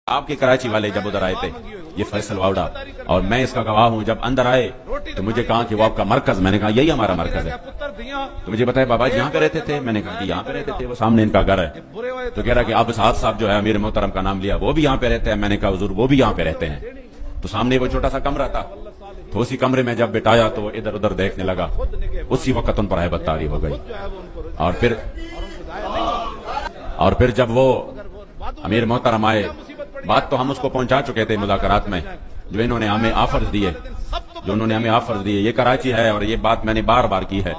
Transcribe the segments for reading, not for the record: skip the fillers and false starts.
آپ کے کراچی والے جب ادھر آئے تھے یہ فیصل واؤڈا، اور میں اس کا گواہ ہوں، جب اندر آئے تو مجھے کہا کہ وہ آپ کا مرکز، میں نے کہا یہی ہمارا مرکز ہے، تو مجھے بتایا بابا جی یہاں پہ رہتے تھے، میں نے کہا کہ یہاں پہ رہتے تھے، وہ سامنے ان کا گھر ہے، تو کہہ رہا کہ آپ اسعد صاحب جو ہے امیر محترم کا نام لیا وہ بھی یہاں پہ رہتے ہیں، میں نے کہا حضور وہ بھی یہاں پہ رہتے ہیں، تو سامنے وہ چھوٹا سا کمرہ تھا، تو اسی کمرے میں جب بٹایا تو ادھر ادھر دیکھنے لگا، اسی وقت ان پر ہیبت طاری ہو گئی، اور پھر جب وہ امیر محترم آئے، بات تو ہم اس کو پہنچا چکے تھے مذاکرات میں، جو انہوں نے ہمیں آفرز دیے، یہ کراچی ہے اور یہ بات میں نے بار بار کی ہے،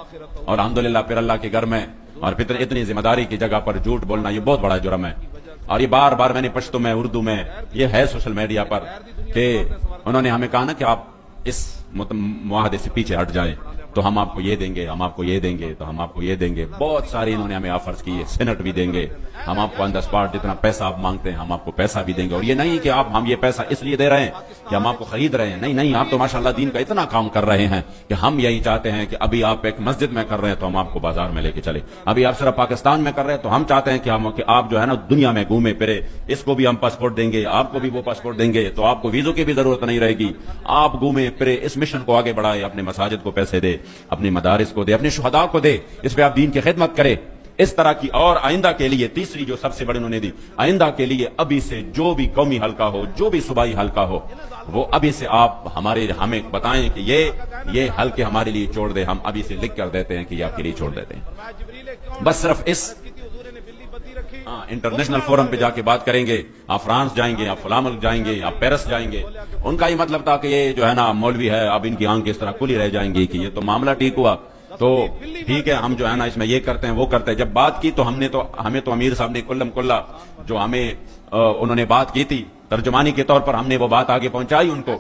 اور الحمدللہ پھر اللہ کے گھر میں اور پھر اتنی ذمہ داری کی جگہ پر جھوٹ بولنا یہ بہت بڑا جرم ہے، اور یہ بار بار میں نے پشتو میں اردو میں یہ ہے سوشل میڈیا پر کہ انہوں نے ہمیں کہا نا کہ آپ اس معاہدے سے پیچھے ہٹ جائیں تو ہم آپ کو یہ دیں گے، ہم آپ کو یہ دیں گے، تو ہم آپ کو یہ دیں گے، بہت ساری انہوں نے ہمیں آفرز کیے، سینٹ بھی دیں گے، ہم آپ کو آن دا اسپاٹ جتنا پیسہ آپ مانگتے ہیں ہم آپ کو پیسہ بھی دیں گے، اور یہ نہیں کہ ہم یہ پیسہ اس لیے دے رہے ہیں کہ ہم آپ کو خرید رہے ہیں، نہیں، آپ تو ماشاءاللہ دین کا اتنا کام کر رہے ہیں کہ ہم یہی چاہتے ہیں کہ ابھی آپ ایک مسجد میں کر رہے ہیں تو ہم آپ کو بازار میں لے کے چلے، ابھی آپ صرف پاکستان میں کر رہے ہیں تو ہم چاہتے ہیں کہ آپ جو ہے نا دنیا میں گھومے پھرے، اس کو بھی ہم پاسپورٹ دیں گے، آپ کو بھی وہ پاسپورٹ دیں گے، تو آپ کو ویزوں کی بھی ضرورت نہیں رہے گی، آپ گھومے پھرے، اس مشن کو آگے بڑھائے، اپنے مساجد کو پیسے دے، اپنی مدارس کو دے، اپنے شہداء کو دے، اس پہ آپ دین کی خدمت کرے، اس طرح کی، اور آئندہ کے لیے تیسری جو سب سے بڑی انہوں نے دی، آئندہ کے لیے ابھی سے جو بھی قومی حلقہ ہو، جو بھی صوبائی حلقہ ہو، وہ ابھی سے آپ ہمیں بتائیں کہ یہ حلقے ہمارے لیے چھوڑ دیں، ہم ابھی سے لکھ کر دیتے ہیں کہ یہ آپ کے لیے چھوڑ دیتے ہیں، بس صرف اس انٹرنیشنل فورم پہ جا کے بات کریں گے، آپ فرانس جائیں گے، آپ فلاں ملک جائیں گے، آپ پیرس جائیں گے، ان کا یہ مطلب تھا کہ یہ جو ہے نا مولوی ہے، اب ان کی آنکھ اس طرح کھلی رہ جائیں گی کہ یہ تو معاملہ ٹھیک ہوا، تو ٹھیک ہے ہم جو ہے نا اس میں یہ کرتے ہیں وہ کرتے ہیں، جب بات کی تو ہمیں تو امیر صاحب نے کلم کلا جو ہمیں انہوں نے بات کی تھی ترجمانی کے طور پر، ہم نے وہ بات آگے پہنچائی ان کو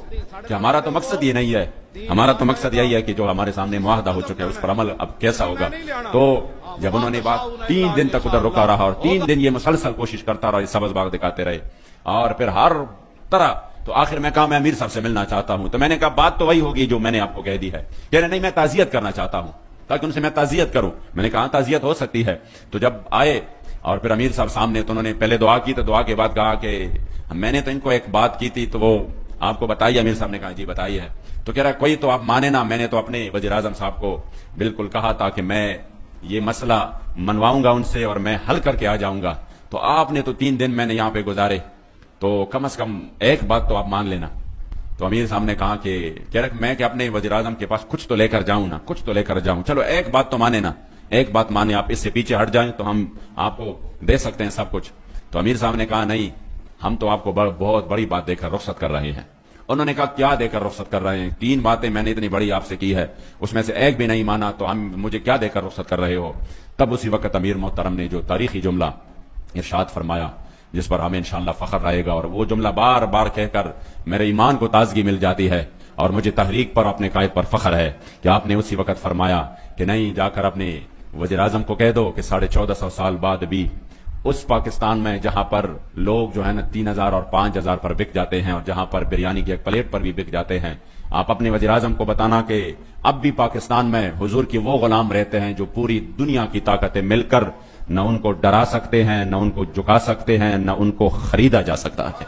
کہ ہمارا تو مقصد یہ نہیں ہے، ہمارا تو مقصد یہی ہے کہ جو ہمارے سامنے معاہدہ ہو چکا ہے اس پر عمل اب کیسا ہوگا، تو جب انہوں نے بات 3 دن تک ادھر رکا رہا اور 3 دن یہ مسلسل کوشش کرتا رہا، سبز باغ دکھاتے رہے، اور پھر ہر طرح، تو آخر میں کہا میں امیر صاحب سے ملنا چاہتا ہوں، تو میں نے کہا بات تو وہی ہوگی جو میں نے آپ کو کہہ دی ہے، کہہ رہے نہیں میں تعزیت کرنا چاہتا ہوں تاکہ ان سے میں تعزیت کروں، میں نے کہا تعزیت ہو سکتی ہے، تو جب آئے اور پھر امیر صاحب سامنے تو انہوں نے پہلے دعا کی، تو دعا کے بعد کہا کہ میں نے تو ان کو ایک بات کی تھی تو وہ آپ کو بتائی، امیر صاحب نے کہا جی بتائی ہے، تو کہہ رہا کوئی تو آپ مانے نا، میں نے تو اپنے وزیر اعظم صاحب کو بالکل کہا تھا کہ میں یہ مسئلہ منواؤں گا ان سے اور میں حل کر کے آ جاؤں گا، تو آپ نے تو 3 دن میں نے یہاں پہ گزارے، تو کم از کم ایک بات تو آپ مان لینا، تو امیر صاحب نے کہا کہ کہہ رہا میں کہ اپنے وزیر اعظم کے پاس کچھ تو لے کر جاؤں نا، کچھ تو لے کر جاؤں، چلو ایک بات تو مانے نا، ایک بات مانے، آپ اس سے پیچھے ہٹ جائیں تو ہم آپ کو دے سکتے ہیں سب کچھ، تو امیر صاحب نے کہا نہیں ہم تو آپ کو بہت بڑی بات دے کر رخصت کر رہے ہیں، انہوں نے کہا کیا دے کر رخصت کر رہے ہیں، 3 باتیں میں نے اتنی بڑی آپ سے کی ہے اس میں سے ایک بھی نہیں مانا، تو ہم مجھے کیا دے کر رخصت کر رہے ہو، تب اسی وقت امیر محترم نے جو تاریخی جملہ ارشاد فرمایا جس پر ہمیں انشاءاللہ فخر رہے گا، اور وہ جملہ بار بار کہہ کر میرے ایمان کو تازگی مل جاتی ہے، اور مجھے تحریک پر اپنے قائد پر فخر ہے کہ آپ نے اسی وقت فرمایا کہ نہیں جا کر اپنے وزیر اعظم کو کہہ دو کہ 1450 سال بعد بھی اس پاکستان میں جہاں پر لوگ جو ہے نا 3000 اور 5000 پر بک جاتے ہیں، اور جہاں پر بریانی کی ایک پلیٹ پر بھی بک جاتے ہیں، آپ اپنے وزیر اعظم کو بتانا کہ اب بھی پاکستان میں حضور کی وہ غلام رہتے ہیں جو پوری دنیا کی طاقتیں مل کر نہ ان کو ڈرا سکتے ہیں، نہ ان کو جھکا سکتے ہیں، نہ ان کو خریدا جا سکتا ہے۔